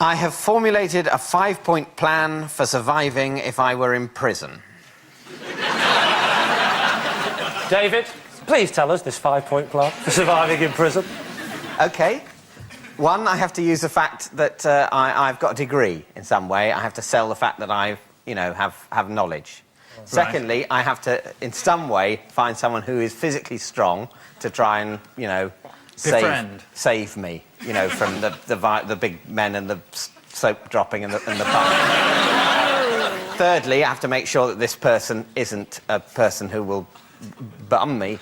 I have formulated a 5-point plan for surviving if I were in prison. David, please tell us this 5-point plan for surviving in prison. OK. 1, I have to use the fact that I've got a degree in some way. I have to sell the fact that I, have knowledge. Right. Secondly, I have to, in some way, find someone who is physically strong to try and, save me, from the big men and the soap dropping and the bum. Thirdly, I have to make sure that this person isn't a person who will bum me.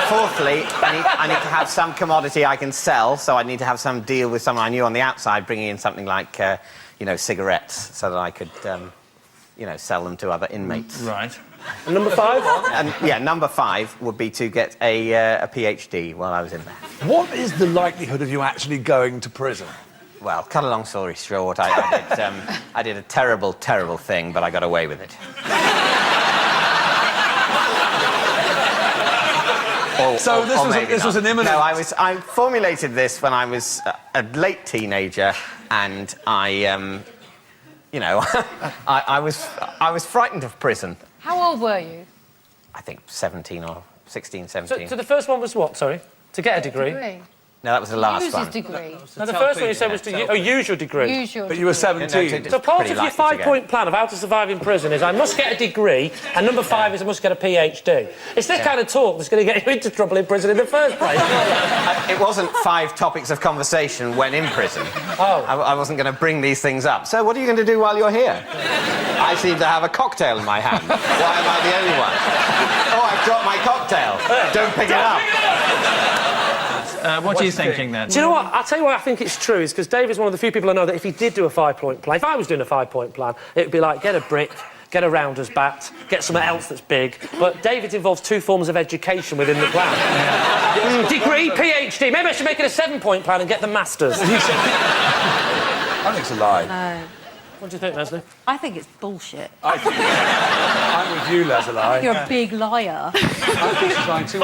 Fourthly, I need to have some commodity I can sell, so I need to have some deal with someone I knew on the outside, bringing in something like, cigarettes, so that I could, sell them to other inmates. Right. And number 5? And, number 5 would be to get a PhD while I was in there. What is the likelihood of you actually going to prison? Well, cut a long story short, I did a terrible, terrible thing, but I got away with it. This was an imminent... No, I formulated this when I was a late teenager, and I was frightened of prison. How old were you? I think 17 or 16, 17. So the first one was what, sorry? To get a degree? No, that was the last one. Use his degree. No, the first one you said was to use your degree. Use your But you were 17. So part of your 5-point plan of how to survive in prison is I must get a degree, and number 5 is I must get a PhD. It's this kind of talk that's going to get you into trouble in prison in the first place. It wasn't 5 topics of conversation when in prison. Oh. I wasn't going to bring these things up. So what are you going to do while you're here? I seem to have a cocktail in my hand. Why am I the only one? Oh, I've dropped my cocktail. Don't pick it up. What are you thinking, then? Do you know what? I'll tell you why I think it's true, is because David's one of the few people I know that if he did do a 5-point plan, if I was doing a 5-point plan, it would be like, get a brick, get a rounder's bat, get something else that's big. But David's involves 2 forms of education within the plan. Yeah. Degree, PhD. Maybe I should make it a 7-point plan and get the masters. I think it's a lie. No. What do you think, Leslie? I think it's bullshit. I'm with you, Leslie. You're a big liar. I think she's lying too.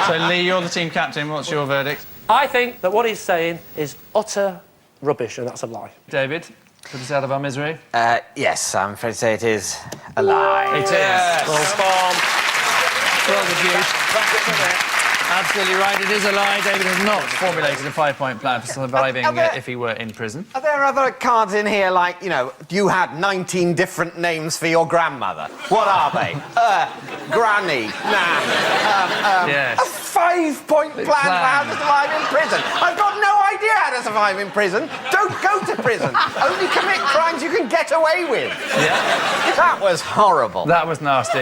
So, Lee, you're the team captain. What's your verdict? I think that what he's saying is utter rubbish, and that's a lie. David, put us out of our misery. Yes, I'm afraid to say it is a lie. It is. Yes. Well deduced. Absolutely right, it is a lie. David has not formulated a 5-point plan for surviving if he were in prison. Are there other cards in here, like, you had 19 different names for your grandmother? What are they? Granny, Nan, yes. A 5-point plan for how to survive in prison. I've got no idea how to survive in prison. Don't go to prison. Only commit crimes you can get away with. Yeah. That was horrible. That was nasty.